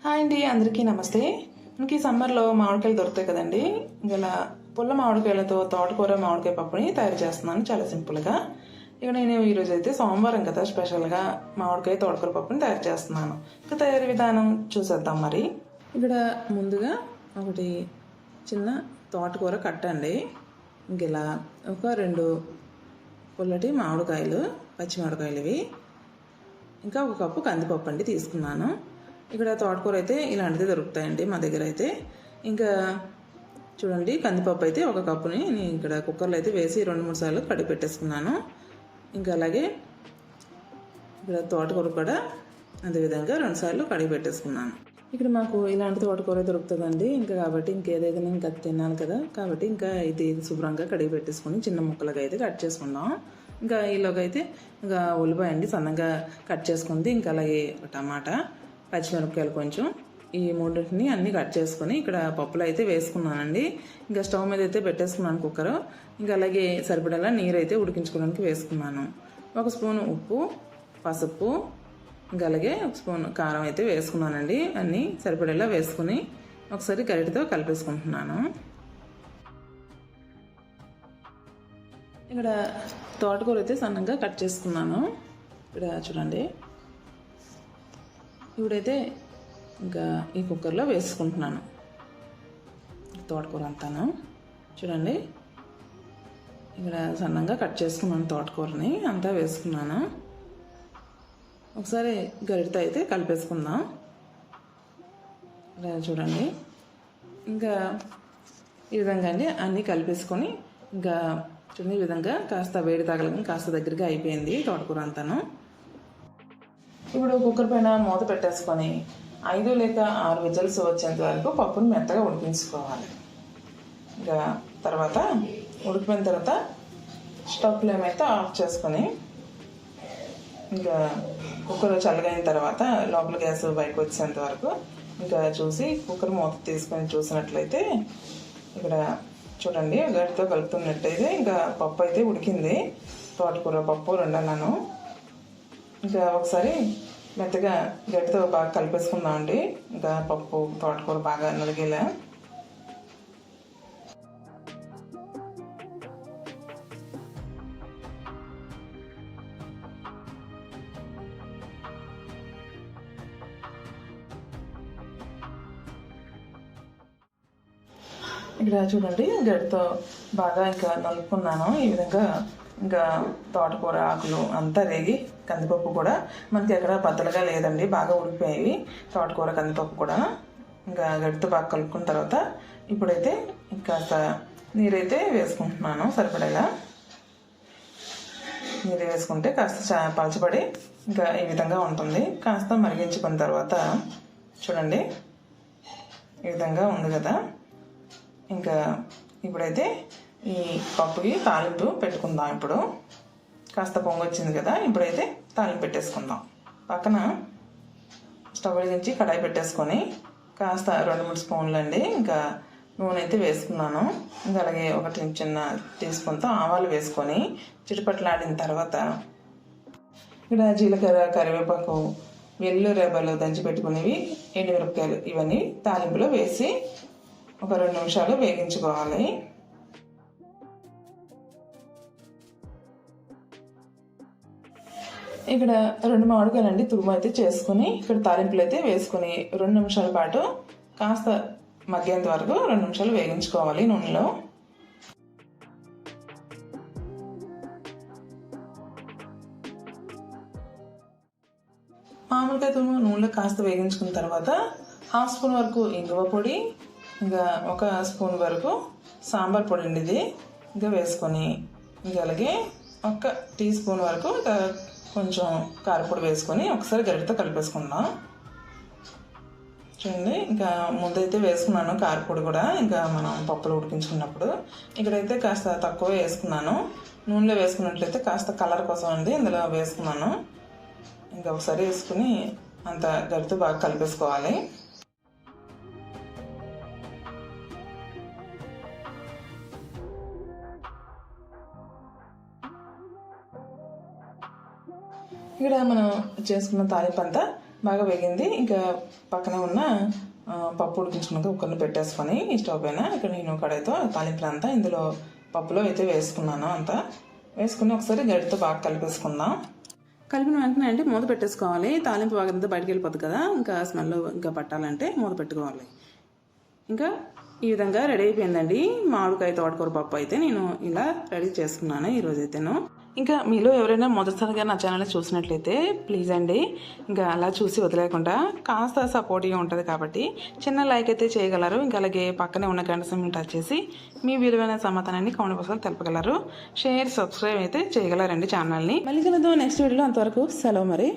Hi అండి, అందరికీ నమస్తే. మనకి సమ్మర్లో మామిడికాయలు దొరుకుతాయి కదండి. ఇలా పుల్ల మామిడికాయలతో తోటకూర మామిడికాయ పప్పుని తయారు చేస్తున్నాను చాలా సింపుల్గా. ఇక నేను ఈరోజు అయితే సోమవారం కదా, స్పెషల్గా మామిడికాయ తోటకూర పప్పుని తయారు చేస్తున్నాను. ఇక తయారీ విధానం చూసేద్దాం. మరి ఇక్కడ ముందుగా ఒకటి చిన్న తోటకూర కట్టండి. ఇంక ఇలా ఒక 2 పుల్లటి మామిడికాయలు, పచ్చి మామిడికాయలు ఇవి. ఇంకా 1 కప్పు కందిపప్పు అండి తీసుకున్నాను. ఇక్కడ తోటకూర అయితే ఇలాంటిది దొరుకుతాయండి మా దగ్గర అయితే. ఇంకా చూడండి, కందిపప్పు అయితే 1 కప్పుని నేను ఇక్కడ కుక్కర్లో అయితే వేసి 2-3 సార్లు కడిగి పెట్టేసుకున్నాను. ఇంకా అలాగే ఇక్కడ తోటకూర కూడా అదేవిధంగా 2 సార్లు కడిగి పెట్టేసుకున్నాను. ఇక్కడ మాకు ఇలాంటి తోటకూర దొరుకుతుందండి. ఇంకా కాబట్టి ఇంకేదైతే ఇంకా తిన్నాను కదా, కాబట్టి ఇంకా ఇది శుభ్రంగా కడిగి పెట్టేసుకుని చిన్న ముక్కలుగా అయితే కట్ చేసుకుందాం. ఇంకా ఈలోగా అయితే ఇంకా ఉల్లిపాయ అండి సన్నగా కట్ చేసుకుంది. ఇంకా అలాగే టమాటా, పచ్చిమిరపకాయలు కొంచెం, ఈ 3 అన్నీ కట్ చేసుకొని ఇక్కడ పప్పులో అయితే వేసుకున్నానండి. ఇంకా స్టవ్ మీద అయితే పెట్టేసుకున్నాను కుక్కరు. ఇంకా అలాగే సరిపడేలా నీరు అయితే ఉడికించుకోవడానికి వేసుకున్నాను. 1 స్పూన్ ఉప్పు, పసుపు, ఇంకా అలాగే 1 స్పూన్ కారం అయితే వేసుకున్నానండి. అన్నీ సరిపడేలా వేసుకుని ఒకసారి గరిటెతో కలిపేసుకుంటున్నాను. ఇక్కడ తోటకూర అయితే సన్నగా కట్ చేసుకున్నాను. ఇక్కడ చూడండి, ఇప్పుడైతే ఇంకా ఈ కుక్కర్లో వేసుకుంటున్నాను తోటకూర అంతాను. చూడండి, ఇక్కడ సన్నంగా కట్ చేసుకున్నాను తోటకూరని అంతా వేసుకున్నాను. ఒకసారి గరిటెతో అయితే కలిపేసుకుందాం. ఇలా చూడండి, ఇంకా ఈ విధంగా అండి అన్నీ కలిపేసుకొని ఇంకా చూడండి, ఈ విధంగా కాస్త వేడి తగలగా కాస్త దగ్గరగా అయిపోయింది తోటకూర అంతాను. ఇప్పుడు కుక్కర్ పైన మూత పెట్టేసుకొని 5 లేక 6 విజిల్స్ వచ్చేంత వరకు పప్పును మెత్తగా ఉడికించుకోవాలి. ఇంకా తర్వాత ఉడికిపోయిన తర్వాత స్టవ్ ఫ్లేమ్ అయితే ఆఫ్ చేసుకొని ఇంకా కుక్కర్ చల్లగైన తర్వాత లోపల గ్యాస్ బయటకు వచ్చేంత వరకు ఇంకా చూసి కుక్కర్ మూత తీసుకొని చూసినట్లయితే ఇక్కడ చూడండి, గడితో కలుపుతున్నట్టయితే ఇంకా పప్పు అయితే ఉడికింది. తోటకూర పప్పు 2 అన్నాను. ఇంకా ఒకసారి మెత్తగా గట్టితో బాగా కలిపేసుకుందామండి. ఇంకా పప్పు తోటకూర బాగా నలిగేలా. ఇక్కడ చూడండి, గడ్డితో బాగా ఇంకా నలుపుకున్నాను. ఈ విధంగా ఇంకా తోటకూర ఆకులు అంతా రేగి కందిపప్పు కూడా మనకి ఎక్కడ బద్దలుగా లేదండి, బాగా ఉడికిపోయేవి తోటకూర కందిపప్పు కూడా. ఇంకా గడ్డితో బాగా కలుపుకున్న తర్వాత ఇప్పుడైతే కాస్త నీరైతే వేసుకుంటున్నాను. సరిపడేలా నీరు వేసుకుంటే కాస్త పలచబడి ఇంకా ఈ విధంగా ఉంటుంది. కాస్త మరిగించుకున్న తర్వాత చూడండి, ఈ విధంగా ఉంది కదా. ఇంకా ఇప్పుడైతే ఈ పప్పుకి తాలింపు పెట్టుకుందాం. ఇప్పుడు కాస్త పొంగొచ్చింది కదా, ఇప్పుడైతే తాలింపు పెట్టేసుకుందాం. పక్కన స్టవ్ వెలిగించి కడాయి పెట్టేసుకొని కాస్త 2-3 స్పూన్లు అండి ఇంకా నూనె అయితే వేసుకున్నాను. ఇంకా అలాగే 1 చిన్న టీ స్పూన్తో ఆవాలు వేసుకొని చిటపట్లాడిన తర్వాత ఇక్కడ జీలకర్ర, కరివేపాకు, వెల్లుల్లి రెబ్బలు దంచి పెట్టుకునేవి, ఎండుమిరపకాయలు ఇవన్నీ తాలింపులో వేసి ఒక 2 నిమిషాలు వేగించుకోవాలి. ఇక్కడ 2 మామిడికాయలండి తురుము అయితే చేసుకుని ఇక్కడ తాలింపులు అయితే వేసుకుని 2 నిమిషాల పాటు కాస్త మగ్గేంత వరకు 2 నిమిషాలు వేగించుకోవాలి నూనెలో. మామిడికాయ తురుము నూనెలో కాస్త వేగించుకున్న తర్వాత 1/2 స్పూన్ వరకు ఇంగువ పొడి, ఇంకా 1 స్పూన్ వరకు సాంబార్ పొడి అండి ఇది ఇంకా వేసుకొని, ఇంకా అలాగే 1 టీ స్పూన్ వరకు కొంచెం కారపొడి వేసుకొని ఒకసారి గరిటెతో కలిపేసుకుందాం. చూడండి, ఇంకా ముందైతే వేసుకున్నాను కారపొడి కూడా ఇంకా మనం పప్పులు ఉడికించుకున్నప్పుడు. ఇక్కడైతే కాస్త తక్కువ వేసుకున్నాను. నూనెలో వేసుకున్నట్లయితే కాస్త కలర్ కోసం అండి ఇందులో వేసుకున్నాను. ఇంకా ఒకసారి వేసుకుని అంత గరిటెతో బాగా కలిపేసుకోవాలి. ఇక్కడ మనం చేసుకున్న తాలింపు అంతా బాగా వేగింది. ఇంకా పక్కనే ఉన్న పప్పు ఉడికించుకున్నాక కుక్కర్ని పెట్టేసుకొని ఈ స్టవ్ పైన ఇక్కడ నేను కడాయితో తాలింపులంతా ఇందులో పప్పులో అయితే వేసుకున్నాను. అంతా వేసుకుని ఒకసారి గరిటతో బాగా కలిపేసుకుందాం. కలిపిన వెంటనే అంటే మూత పెట్టేసుకోవాలి. తాలింపు బాగా బయటకు వెళ్ళిపోద్ది కదా, ఇంకా స్మెల్ ఇంకా పట్టాలంటే మూత పెట్టుకోవాలి. ఇంకా ఈ విధంగా రెడీ అయిపోయిందండి మామిడికాయ తోటకూర పప్పు అయితే నేను ఇలా రెడీ చేసుకున్నాను ఈరోజైతేను. ఇంకా మీలో ఎవరైనా మొదటిసారిగా నా ఛానల్ చూసినట్లయితే ప్లీజ్ అండి, ఇంకా అలా చూసి వదిలేకుండా కాస్త సపోర్టివ్గా ఉంటుంది కాబట్టి చిన్న లైక్ అయితే చేయగలరు. ఇంకా అలాగే పక్కనే ఉన్న గంట సింబల్ టచ్ చేసి మీ విలువైన సమాధానాన్ని కామెంట్ బాక్స్లో తెలపగలరు. షేర్ సబ్స్క్రైబ్ అయితే చేయగలరండి ఛానల్ని. మళ్ళీ కలుద్దాం నెక్స్ట్ వీడియోలో. అంతవరకు సెలవు మరి.